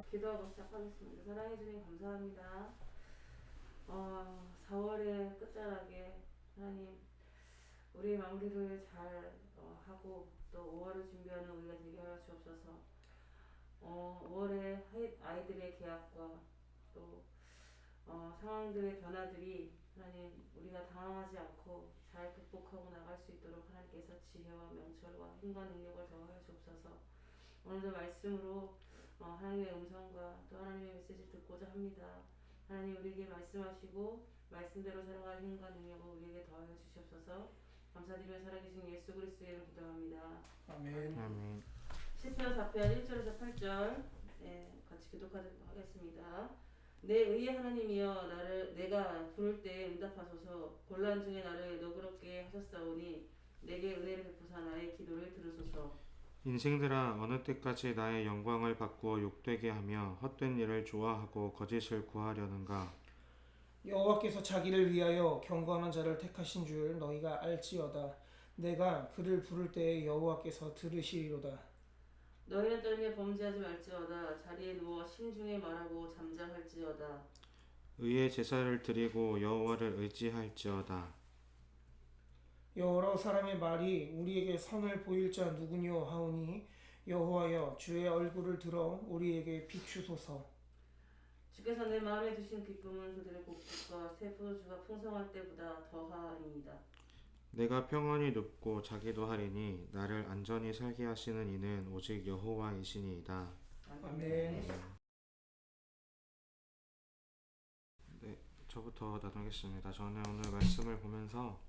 기도하고 시작하겠습니다. 사랑해 주님 감사합니다. 4월의 끝자락에 하나님 우리의 마무리를 잘 하고 또 5월을 준비하는 우리가 되게 하여 주옵소서. 5월에 아이들의 계약과 또 상황들의 변화들이 하나님 우리가 당황하지 않고 잘 극복하고 나갈 수 있도록 하나님께서 지혜와 명철과 힘과 능력을 더하여 주옵소서. 오늘도 말씀으로 하나님의 음성과 또 하나님의 메시지를 듣고자 합니다. 하나님 우리에게 말씀하시고 말씀대로 살아갈 힘과 능력을 우리에게 더하여 주시옵소서. 감사드리며 살아계신 예수 그리스도의 이름으로 기도합니다. 아멘. 아멘. 시편 4편 1절에서 8절 같이 기도하도록 하겠습니다. 내 의의 하나님이여 내가 부를 때 응답하소서. 곤란 중에 나를 너그럽게 하셨사오니 내게 은혜를 베푸사 나의 기도를 들으소서. 인생들아 어느 때까지 나의 영광을 바꾸어 욕되게 하며 헛된 일을 좋아하고 거짓을 구하려는가. 여호와께서 자기를 위하여 경건한 자를 택하신 줄 너희가 알지어다. 내가 그를 부를 때에 여호와께서 들으시리로다. 너희는 떨며 범죄하지 말지어다. 자리에 누워 심중에 말하고 잠잠할지어다. 의의 제사를 드리고 여호와를 의지할지어다. 여러 사람의 말이 우리에게 선을 보일 자 누구뇨 하오니 여호와여 주의 얼굴을 들어 우리에게 비추소서. 주께서 내 마음에 두신 기쁨은 그들의 곡식과 새 포도주가 풍성할 때보다 더하니이다. 내가 평안히 눕고 자기도 하리니 나를 안전히 살게 하시는 이는 오직 여호와이시니이다. 아멘. 네, 저부터 나누겠습니다. 저는 오늘 말씀을 보면서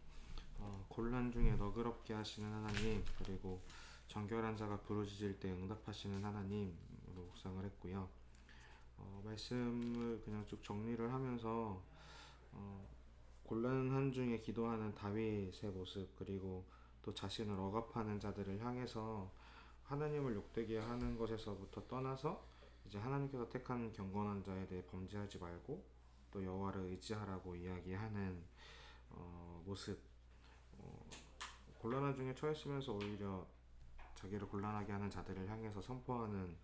곤란 중에 너그럽게 하시는 하나님, 그리고 정결한 자가 부르짖을 때 응답하시는 하나님으로 묵상을 했고요. 말씀을 그냥 쭉 정리를 하면서 곤란한 중에 기도하는 다윗의 모습, 그리고 또 자신을 억압하는 자들을 향해서 하나님을 욕되게 하는 것에서부터 떠나서 이제 하나님께서 택한 경건한 자에 대해 범죄하지 말고 또 여호와를 의지하라고 이야기하는 모습. 곤란한 중에 처했으면서 오히려 자기를 곤란하게 하는 자들을 향해서 선포하는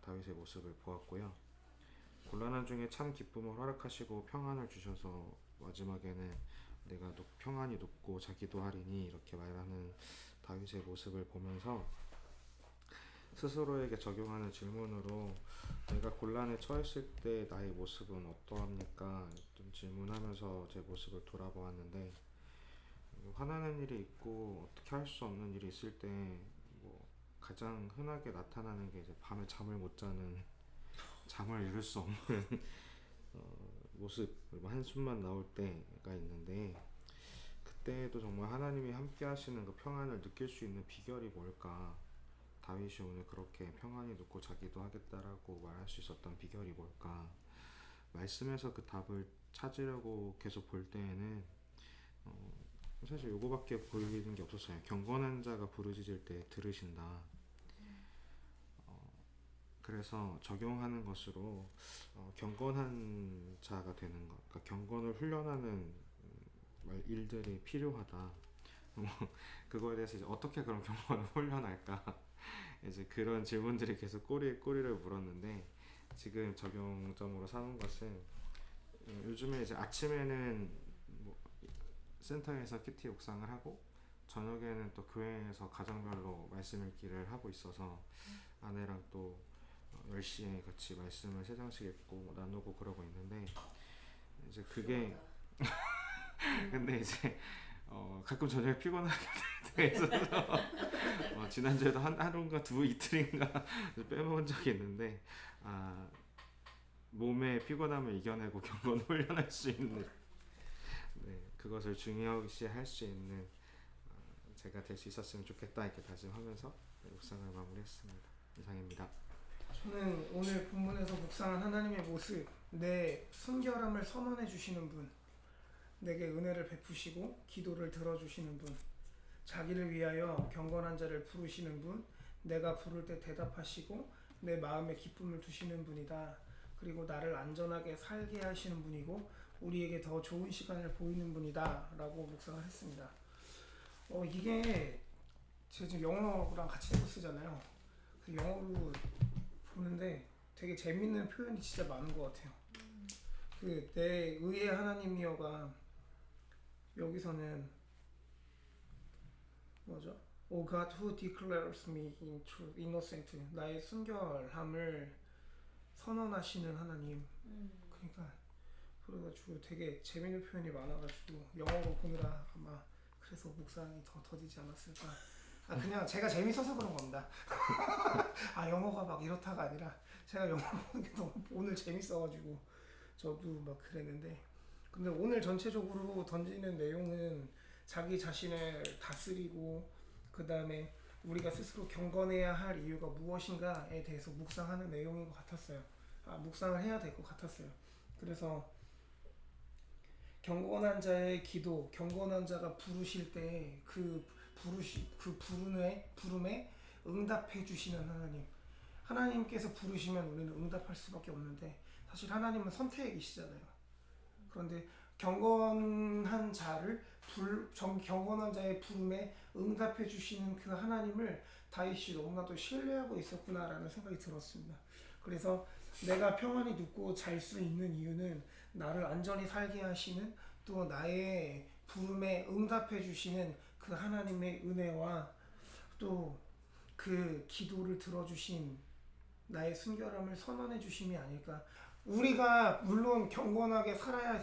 다윗의 모습을 보았고요. 곤란한 중에 참 기쁨을 허락하시고 평안을 주셔서 마지막에는 내가 평안히 눕고 자기도 하리니 이렇게 말하는 다윗의 모습을 보면서 스스로에게 적용하는 질문으로 내가 곤란에 처했을 때 나의 모습은 어떠합니까? 좀 질문하면서 제 모습을 돌아보았는데, 화나는 일이 있고 어떻게 할 수 없는 일이 있을 때 가장 흔하게 나타나는 게 이제 밤에 잠을 못 자는, 잠을 이룰 수 없는 모습, 그리고 한숨만 나올 때가 있는데, 그때도 정말 하나님이 함께 하시는 그 평안을 느낄 수 있는 비결이 뭘까? 다윗이 오늘 그렇게 평안히 눕고 자기도 하겠다라고 말할 수 있었던 비결이 뭘까? 말씀에서 그 답을 찾으려고 계속 볼 때에는 사실 요거밖에 보이는 게 없었어요. 경건한 자가 부르짖을 때 들으신다. 그래서 적용하는 것으로 경건한 자가 되는 것, 그러니까 경건을 훈련하는 일들이 필요하다. 그거에 대해서 이제 어떻게 그럼 경건을 훈련할까? 이제 그런 질문들이 계속 꼬리를 물었는데, 지금 적용점으로 삼은 것은 요즘에 이제 아침에는 센터에서 키티 묵상을 하고 저녁에는 또 교회에서 가정별로 말씀 읽기를 하고 있어서 아내랑 또 10시에 같이 말씀을 3장씩 읽고 나누고 그러고 있는데, 이제 그게 근데 이제 가끔 저녁에 피곤하게 돼서 지난주에도 하루인가 이틀인가 빼먹은 적이 있는데, 몸의 피곤함을 이겨내고 경건을 훈련할 수 있는, 그것을 중요시 할 수 있는 제가 될 수 있었으면 좋겠다 이렇게 다짐하면서 묵상을 마무리했습니다. 이상입니다. 저는 오늘 본문에서 묵상한 하나님의 모습, 내 순결함을 선언해 주시는 분, 내게 은혜를 베푸시고 기도를 들어주시는 분, 자기를 위하여 경건한 자를 부르시는 분, 내가 부를 때 대답하시고 내 마음에 기쁨을 두시는 분이다. 그리고 나를 안전하게 살게 하시는 분이고 우리에게 더 좋은 시간을 보이는 분이다라고 묵상을 했습니다. 이게 제가 지금 영어랑 같이 쓰잖아요. 그 영어로 보는데 되게 재밌는 표현이 진짜 많은 것 같아요. 그 내 의의 하나님이여가 여기서는 뭐죠? O God who declares me in truth, innocent. 나의 순결함을 선언하시는 하나님. 그러니까 그래가지고 되게 재밌는 표현이 많아가지고 영어로 보느라 아마 그래서 묵상이 더 더디지 않았을까. 그냥 제가 재밌어서 그런 겁니다. 영어가 막 이렇다가 아니라 제가 영어 보는 게 너무 오늘 재밌어가지고 저도 막 그랬는데, 근데 오늘 전체적으로 던지는 내용은 자기 자신을 다스리고 그 다음에 우리가 스스로 경건해야 할 이유가 무엇인가에 대해서 묵상하는 내용인 것 같았어요. 묵상을 해야 될 것 같았어요. 그래서 경건한 자의 기도, 경건한 자가 부르실 때 그 부름에 응답해 주시는 하나님. 하나님께서 부르시면 우리는 응답할 수밖에 없는데 사실 하나님은 선택이시잖아요. 그런데 경건한 자의 부름에 응답해 주시는 그 하나님을 다윗이 너무나도 신뢰하고 있었구나라는 생각이 들었습니다. 그래서 내가 평안히 눕고 잘 수 있는 이유는 나를 안전히 살게 하시는, 또 나의 부름에 응답해 주시는 그 하나님의 은혜와 또 그 기도를 들어주신 나의 순결함을 선언해 주심이 아닐까. 우리가 물론 경건하게 살아야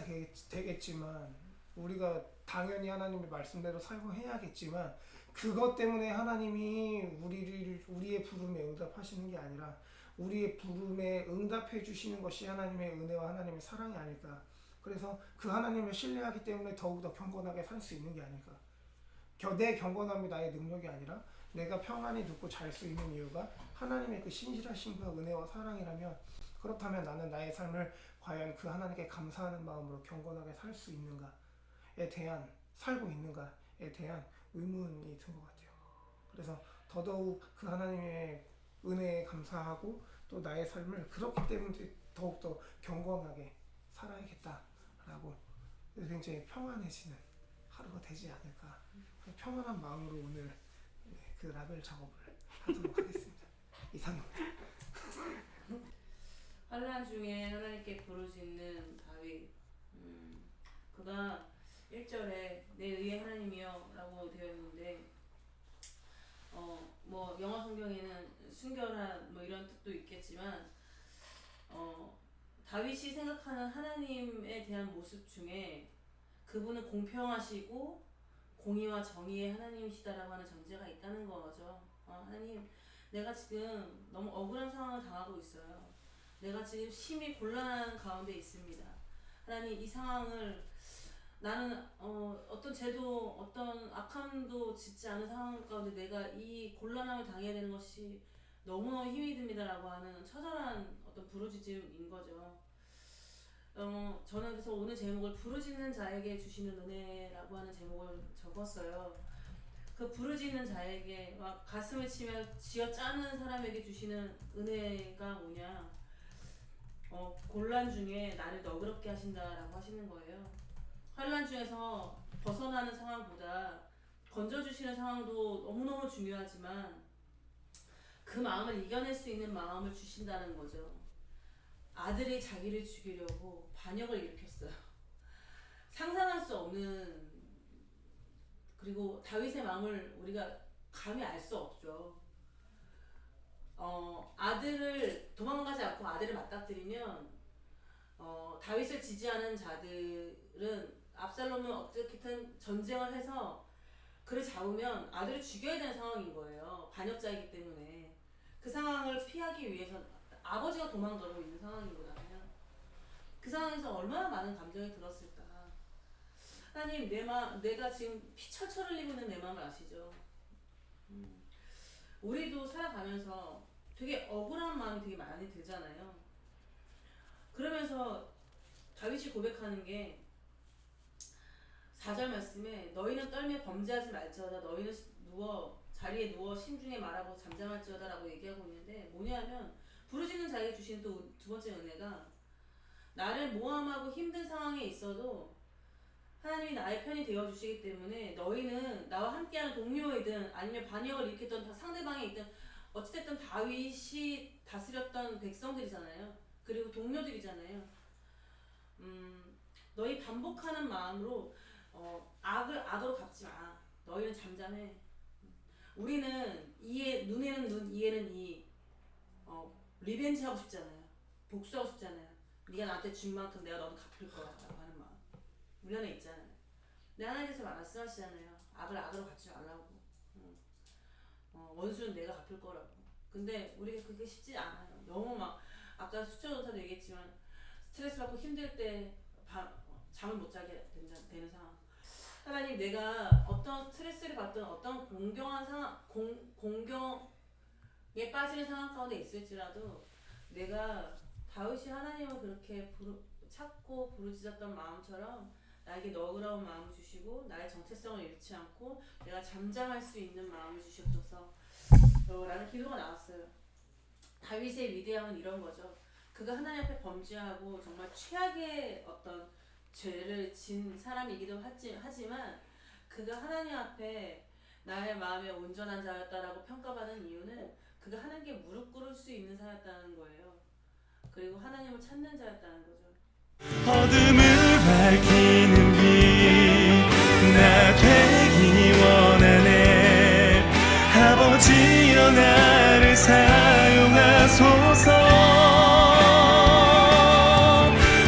되겠지만, 우리가 당연히 하나님의 말씀대로 살고 해야겠지만, 그것 때문에 하나님이 우리의 부름에 응답하시는 게 아니라 우리의 부름에 응답해 주시는 것이 하나님의 은혜와 하나님의 사랑이 아닐까. 그래서 그 하나님을 신뢰하기 때문에 더욱더 경건하게 살 수 있는 게 아닐까. 내 경건함이 나의 능력이 아니라 내가 평안히 눕고 잘 수 있는 이유가 하나님의 그 신실하심과 은혜와 사랑이라면, 그렇다면 나는 나의 삶을 과연 그 하나님께 감사하는 마음으로 경건하게 살 수 있는가에 대한, 살고 있는가에 대한 의문이 든 것 같아요. 그래서 더더욱 그 하나님의 은혜에 감사하고 또 나의 삶을 그렇기 때문에 더욱더 경건하게 살아야겠다라고 굉장히 평안해지는 하루가 되지 않을까. 평안한 마음으로 오늘 그 라벨 작업을 하도록 하겠습니다. 이상입니다. 환난 중에 하나님께 부르짖는 다윗. 그가 1절에 내 의의 하나님이여 라고 되어 있는데, 뭐 영어 성경에는 순결한 뭐 이런 뜻도 있겠지만, 다윗이 생각하는 하나님에 대한 모습 중에 그분은 공평하시고 공의와 정의의 하나님이시다라고 하는 전제가 있다는 거죠. 하나님, 내가 지금 너무 억울한 상황을 당하고 있어요. 내가 지금 심히 곤란한 가운데 있습니다. 하나님, 이 상황을 나는 어떤 죄도 어떤 악함도 짓지 않은 상황 가운데 내가 이 곤란함을 당해야 되는 것이 너무너무 힘이 듭니다라고 하는 처절한 어떤 부르짖음인 거죠. 저는 그래서 오늘 제목을 부르짖는 자에게 주시는 은혜라고 하는 제목을 적었어요. 그 부르짖는 자에게 막 가슴을 치며 쥐어짜는 사람에게 주시는 은혜가 뭐냐? 곤란 중에 나를 너그럽게 하신다라고 하시는 거예요. 환난 중에서 벗어나는 상황보다 건져주시는 상황도 너무너무 중요하지만 그 마음을 이겨낼 수 있는 마음을 주신다는 거죠. 아들이 자기를 죽이려고 반역을 일으켰어요. 상상할 수 없는, 그리고 다윗의 마음을 우리가 감히 알 수 없죠. 아들을 도망가지 않고 아들을 맞닥뜨리면 다윗을 지지하는 자들은 압살롬을 어떻게든 전쟁을 해서 그를 잡으면 아들을 죽여야 되는 상황인 거예요. 반역자이기 때문에. 그 상황을 피하기 위해서 아버지가 도망가고 있는 상황인 거잖아요. 그 상황에서 얼마나 많은 감정이 들었을까. 하나님, 내가 지금 피 철철 흘리고 있는 내 마음을 아시죠? 우리도 살아가면서 되게 억울한 마음이 되게 많이 들잖아요. 그러면서 다윗이 고백하는 게 4절 말씀에 너희는 떨며 범죄하지 말지어다, 너희는 자리에 누워 심중에 말하고 잠잠할지어다 라고 얘기하고 있는데, 뭐냐면 부르짖는 자에게 주신 또 두 번째 은혜가 나를 모함하고 힘든 상황에 있어도 하나님이 나의 편이 되어주시기 때문에 너희는 나와 함께하는 동료이든 아니면 반역을 일으켰던 상대방이 있든 어찌됐든 다윗이 다스렸던 백성들이잖아요. 그리고 동료들이잖아요. 너희 반복하는 마음으로 악으로 갚지 마. 너희는 잠잠해. 우리는 눈에는 눈, 이에는 이. 리벤지 하고 싶잖아요. 복수하고 싶잖아요. 네가 나한테 준 만큼 내가 너도 갚을 거라고 하는 마음. 우리 안에 있잖아요. 근데 하나님께서 말씀하시잖아요. 악을 악으로 갚지 말라고. 원수는 내가 갚을 거라고. 근데 우리가 그게 쉽지 않아요. 너무 막 아까 수초조사도 얘기했지만 스트레스 받고 힘들 때 잠을 못 자게 되는 상황. 하나님, 내가 어떤 스트레스를 받든 어떤 공경한 상황, 공경에 빠지는 상황 가운데 있을지라도 내가 다윗이 하나님을 그렇게 찾고 부르짖었던 마음처럼 나에게 너그러운 마음을 주시고 나의 정체성을 잃지 않고 내가 잠잠할 수 있는 마음을 주시옵소서. 라는 기도가 나왔어요. 다윗의 위대함은 이런 거죠. 그가 하나님 앞에 범죄하고 정말 최악의 어떤 죄를 진 사람이기도 하지만 그가 하나님 앞에 나의 마음에 온전한 자였다라고 평가받는 이유는 그가 하나님께 무릎 꿇을 수 있는 자였다는 거예요. 그리고 하나님을 찾는 자였다는 거죠. 어둠을 밝히는 빛 나 되기 원하네. 아버지여 나를 사용하소서.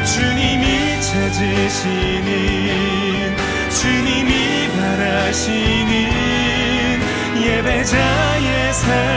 주님이 찾으시는 주님이 바라시는 예배자의 삶